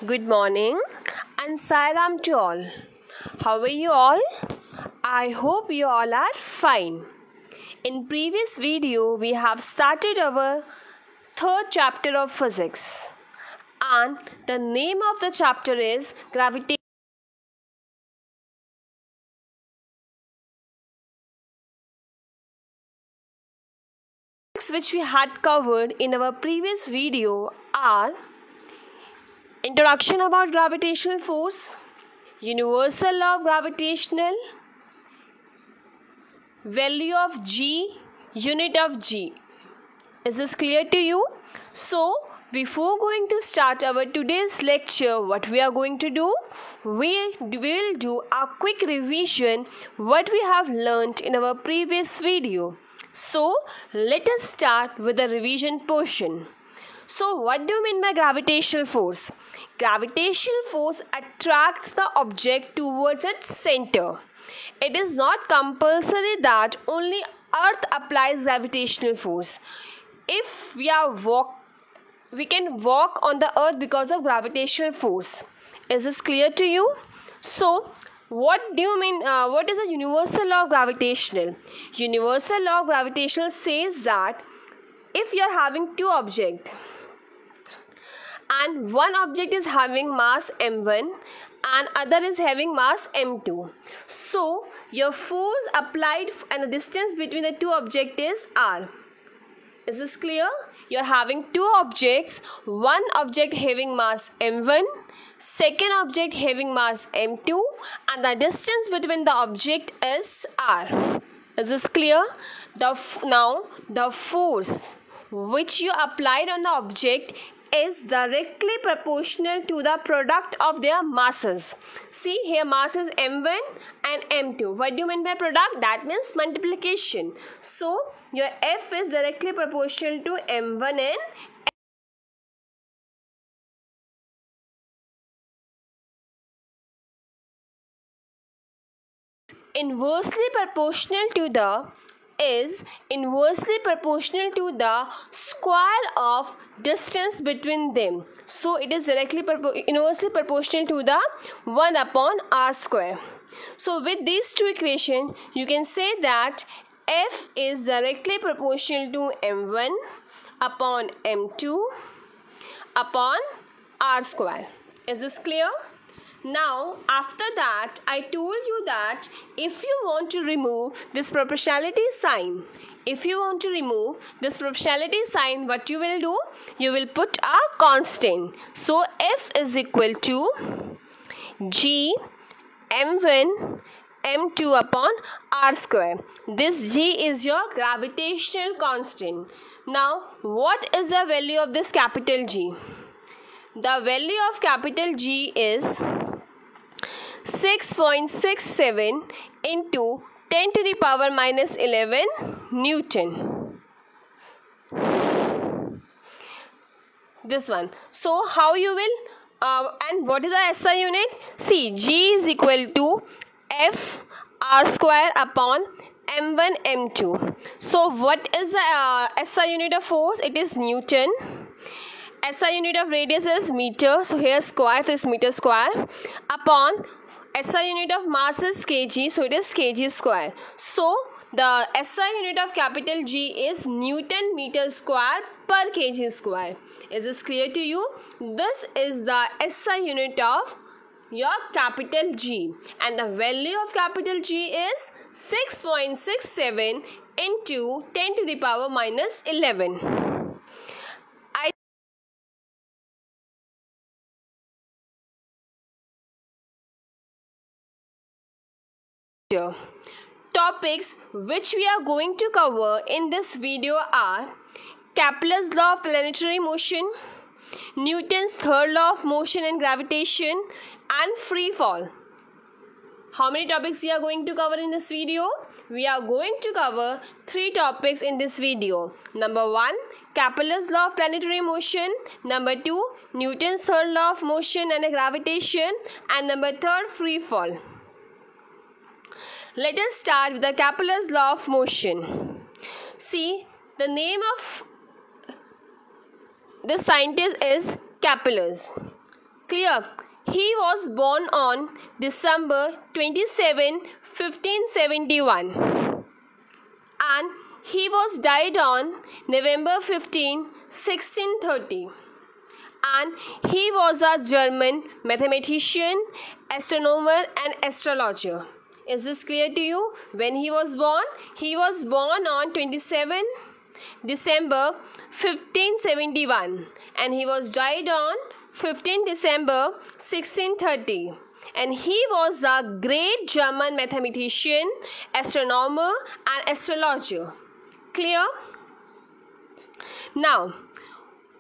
Good morning and Sairam to all. How are you all? I hope you all are fine. In previous video, we have started our third chapter of physics, and the name of the chapter is gravitation, which we had covered in our previous video are introduction about gravitational force, universal law of gravitational, value of G, unit of G. Is this clear to you? So, before going to start our today's lecture, what we are going to do? We will do a quick revision what we have learnt in our previous video. So, let us start with the revision portion. So, what do you mean by gravitational force? Gravitational force attracts the object towards its center. It is not compulsory that only Earth applies gravitational force. If we can walk on the Earth because of gravitational force. Is this clear to you? So, what do you mean? What is a universal law of gravitational? Universal law of gravitational says that if you are having two objects and one object is having mass m1 and other is having mass m2, so your force applied and the distance between the two objects is r. Is this clear? You are having two objects, one object having mass m1, second object having mass m2, and the distance between the object is r. Is this clear? Now the force which you applied on the object is directly proportional to the product of their masses. See, here mass is m1 and m2. What do you mean by product? That means multiplication. So, your F is directly proportional to m1 and inversely proportional to the square of distance between them. So it is directly inversely proportional to the 1 upon r square. So with these two equations, you can say that F is directly proportional to m1 upon m2 upon r square. Is this clear? Now, after that, I told you that if you want to remove this proportionality sign, what you will do? You will put a constant. So, F is equal to G m1 m2 upon r square. This G is your gravitational constant. Now, what is the value of this capital G? The value of capital G is 6.67 into 10 to the power minus 11 Newton. This one. So, how you will and what is the SI unit? See, G is equal to F r square upon m1 m2. So, what is the SI unit of force? It is Newton. SI unit of radius is meter. So, here square, so is meter square upon SI unit of mass is kg, so it is kg square. So, the SI unit of capital G is Newton meter square per kg square. Is this clear to you? This is the SI unit of your capital G, and the value of capital G is 6.67 into 10 to the power minus 11. Topics which we are going to cover in this video are Kepler's law of planetary motion, Newton's third law of motion and gravitation, and free fall. How many topics we are going to cover in this video? We are going to cover 3 topics in this video. Number 1, Kepler's law of planetary motion. Number 2, Newton's third law of motion and gravitation. And number 3, free fall. Let us start with the Kepler's law of motion. See, the name of the scientist is Kepler. Clear? He was born on December 27, 1571, and he was died on November 15, 1630. And he was a German mathematician, astronomer and astrologer. Is this clear to you? When he was born? He was born on 27 December 1571 and he was died on 15 December 1630. And he was a great German mathematician, astronomer and astrologer. Clear? Now,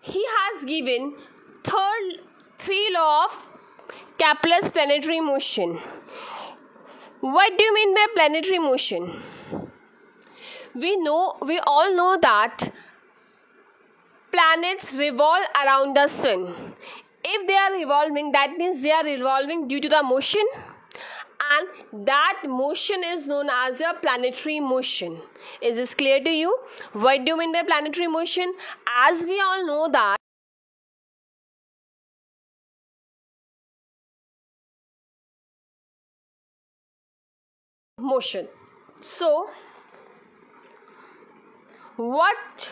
he has given three law of Kepler's planetary motion. What do you mean by planetary motion? We all know that planets revolve around the sun. If they are revolving, that means they are revolving due to the motion, and that motion is known as a planetary motion. Is this clear to you? What do you mean by planetary motion? As we all know that motion. So, what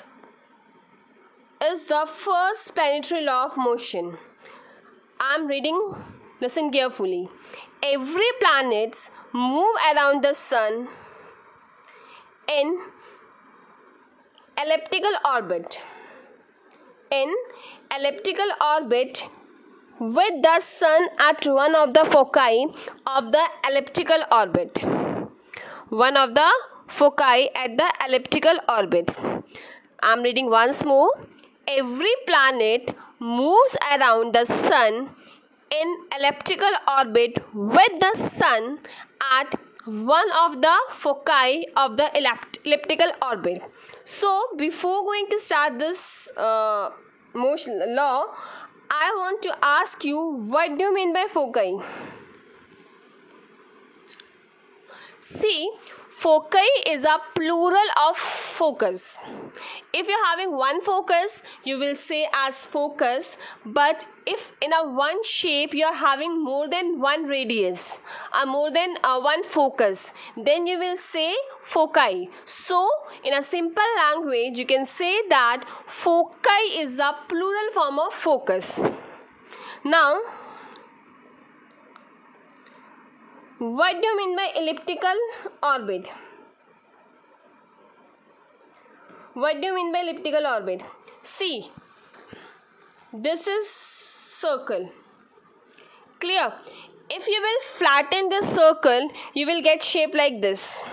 is the first planetary law of motion? I am reading, listen carefully. Every planet move around the sun in elliptical orbit. In elliptical orbit with the sun at one of the foci of the elliptical orbit. One of the foci at the elliptical orbit. I am reading once more. Every planet moves around the sun in elliptical orbit with the sun at one of the foci of the elliptical orbit. So, before going to start this motion law, I want to ask you, what do you mean by foci? See, foci is a plural of focus. If you're having one focus, you will say as focus. But if in a one shape you're having more than one radius or more than one focus, then you will say foci. So, in a simple language, you can say that foci is a plural form of focus. Now, what do you mean by elliptical orbit? What do you mean by elliptical orbit? See, this is circle. Clear? If you will flatten this circle, you will get shape like this.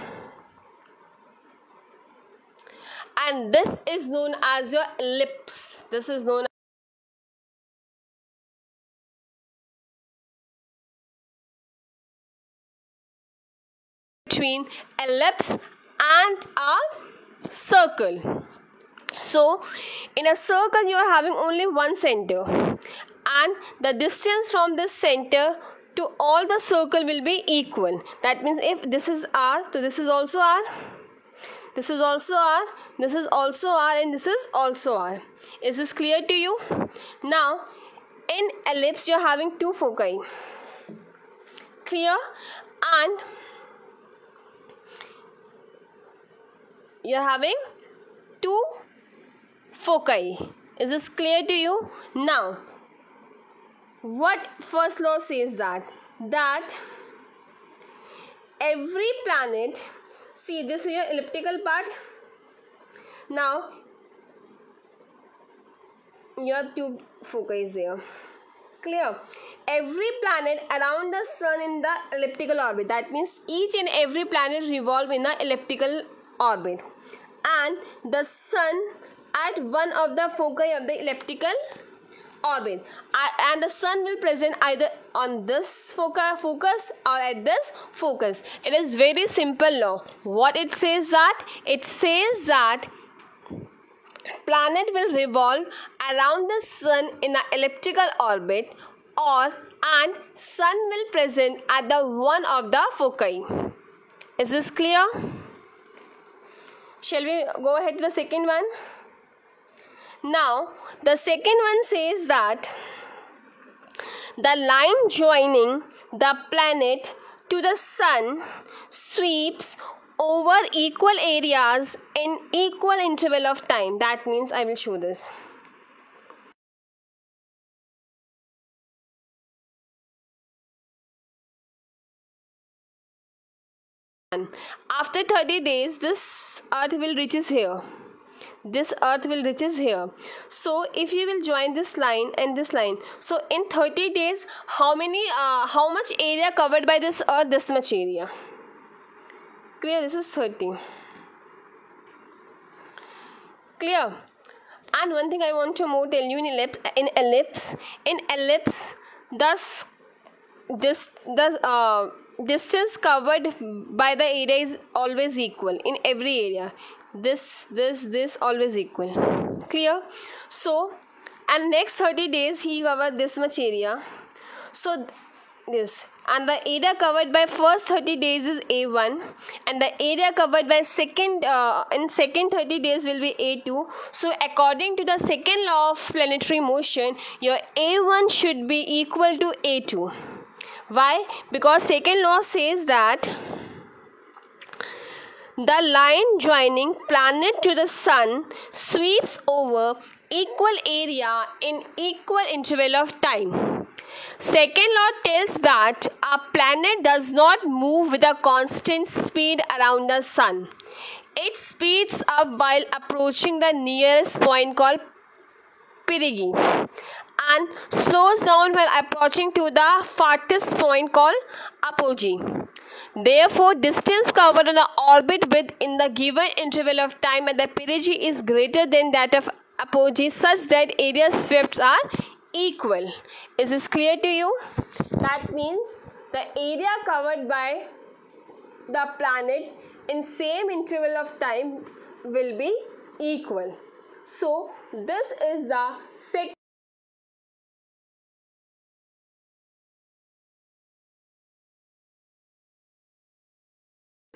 And this is known as your ellipse. This is known between ellipse and a circle. So, in a circle you are having only one center, and the distance from this center to all the circle will be equal. That means if this is R, so this is also R, this is also R, this is also R, and this is also R. Is this clear to you? Now, in ellipse you are having two foci. Clear? And you are having two foci. Is this clear to you? Now, what first law says that every planet, see this is your elliptical part. Now, you have two foci there. Clear? Every planet around the sun in the elliptical orbit. That means each and every planet revolve in the elliptical orbit, and the sun at one of the foci of the elliptical orbit, and the sun will present either on this focus or at this focus. It is very simple law. What it says that? It says that planet will revolve around the sun in an elliptical orbit, and sun will present at the one of the foci. Is this clear? Shall we go ahead to the second one? Now, the second one says that The line joining the planet to the sun sweeps over equal areas in equal interval of time. That means I will show this. After 30 days, this earth will reaches here. This earth will reaches here. So if you will join this line and this line, so in 30 days, how much area covered by this earth? This much area. Clear? This is 30. Clear? And one thing I want to more tell you in ellipse, thus distance covered by the area is always equal in every area. This always equal. Clear? So, and next 30 days he covered this much area. So this, and the area covered by first 30 days is A1, and the area covered by second 30 days will be A2. So according to the second law of planetary motion, your A1 should be equal to A2. Why? Because second law says that the line joining planet to the sun sweeps over equal area in equal interval of time. Second law tells that a planet does not move with a constant speed around the sun. It speeds up while approaching the nearest point called perigee and slows down while approaching to the farthest point called apogee. Therefore, distance covered on the orbit within the given interval of time at the perigee is greater than that of apogee, such that area swept are equal. Is this clear to you? That means the area covered by the planet in same interval of time will be equal. So, this is the second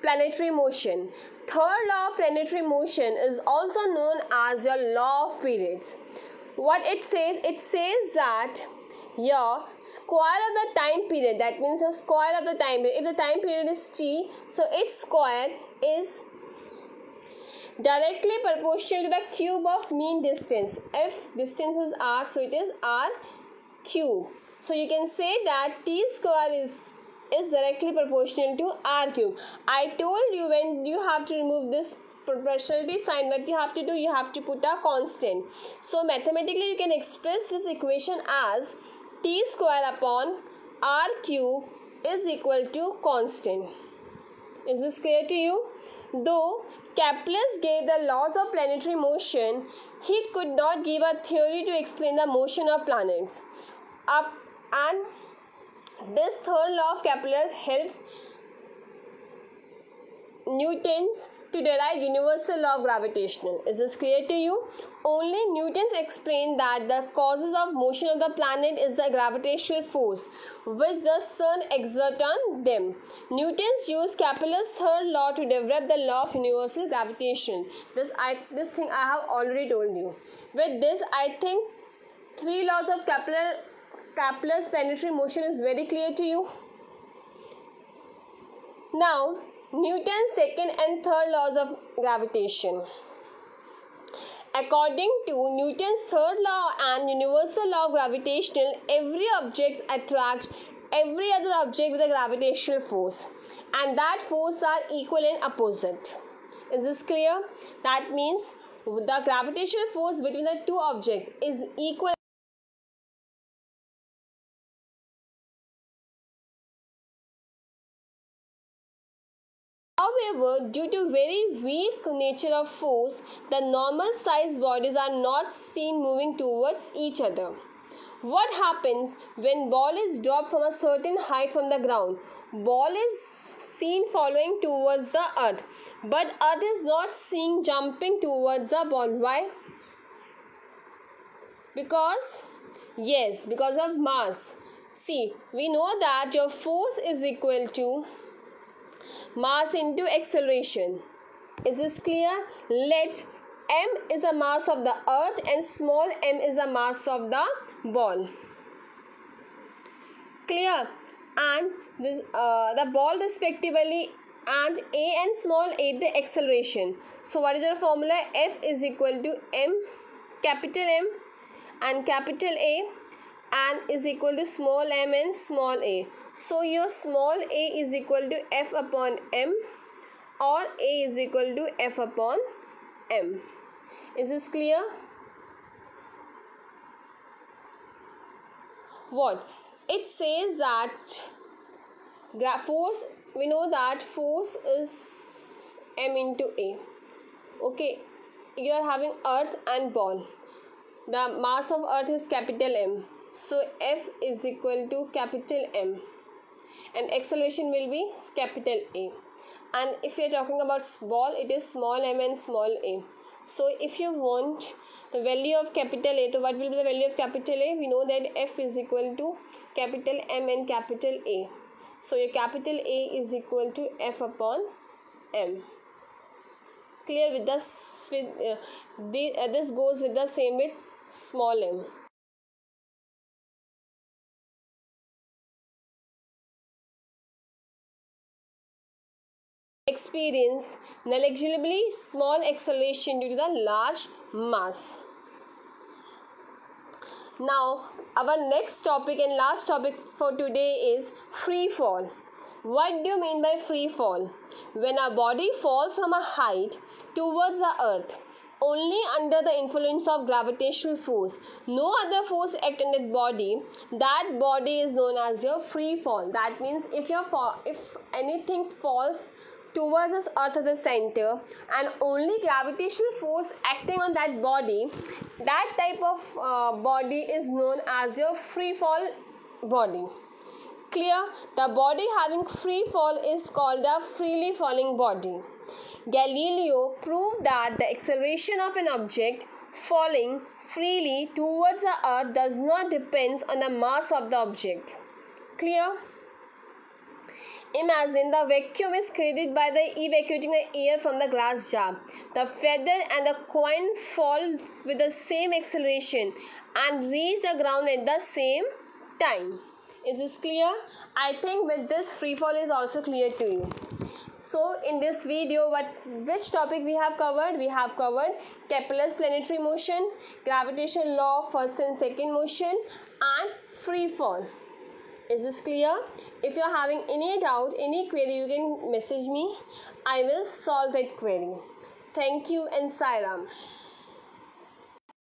planetary motion. Third law of planetary motion is also known as your law of periods. What it says that your square of the time period, that means your square of the time period, if the time period is t, so its square is directly proportional to the cube of mean distance. If distance is r, so it is r cube. So you can say that t square is directly proportional to r cube. I told you when you have to remove this proportionality sign, what you have to do, you have to put a constant. So mathematically you can express this equation as t square upon r cube is equal to constant. Is this clear to you? Though Kepler gave the laws of planetary motion, he could not give a theory to explain the motion of planets. And this third law of Kepler helps Newton's to derive universal law of gravitation. Is this clear to you? Only Newton explained that the causes of motion of the planet is the gravitational force which the sun exerts on them. Newton's used Kepler's third law to develop the law of universal gravitation. This thing I have already told you. With this, I think three laws of Kepler's planetary motion is very clear to you. Now, Newton's second and third laws of gravitation. According to Newton's third law and universal law of gravitation, every object attracts every other object with a gravitational force, and that force are equal and opposite. Is this clear? That means the gravitational force between the two objects is equal. However, due to very weak nature of force, the normal sized bodies are not seen moving towards each other. What happens when ball is dropped from a certain height from the ground? Ball is seen following towards the earth, but earth is not seen jumping towards the ball. Why? Because of mass. See, we know that your force is equal to mass into acceleration. Is this clear? Let m is the mass of the earth and small m is the mass of the ball. Clear? And this the ball respectively, and a and small a the acceleration. So what is your formula? F is equal to m, capital M and capital A, and is equal to small m and small a. So your small a is equal to F upon m, or a is equal to F upon m. Is this clear? What it says that force, we know that force is m into a. Okay, you are having earth and ball. The mass of earth is capital M, so F is equal to capital M and acceleration will be capital A. And if you are talking about ball, it is small m and small a. So if you want the value of capital A, so what will be the value of capital A? We know that F is equal to capital M and capital A. So your capital A is equal to F upon M. Clear with this? This goes with the same with small m. Experience negligibly small acceleration due to the large mass. Now, our next topic and last topic for today is free fall. What do you mean by free fall? When a body falls from a height towards the earth, only under the influence of gravitational force, no other force act on that body is known as your free fall. That means if anything falls towards this earth of the center and only gravitational force acting on that body, that type of body is known as your free fall body. Clear? The body having free fall is called a freely falling body. Galileo proved that the acceleration of an object falling freely towards the earth does not depend on the mass of the object. Clear? Imagine the vacuum is created by the evacuating the air from the glass jar. The feather and the coin fall with the same acceleration and reach the ground at the same time. Is this clear? I think with this free fall is also clear to you. So in this video, which topic we have covered? We have covered Kepler's planetary motion, gravitational law, first and second motion, and free fall. Is this clear? If you are having any doubt, any query, you can message me. I will solve that query. Thank you and Sai Ram.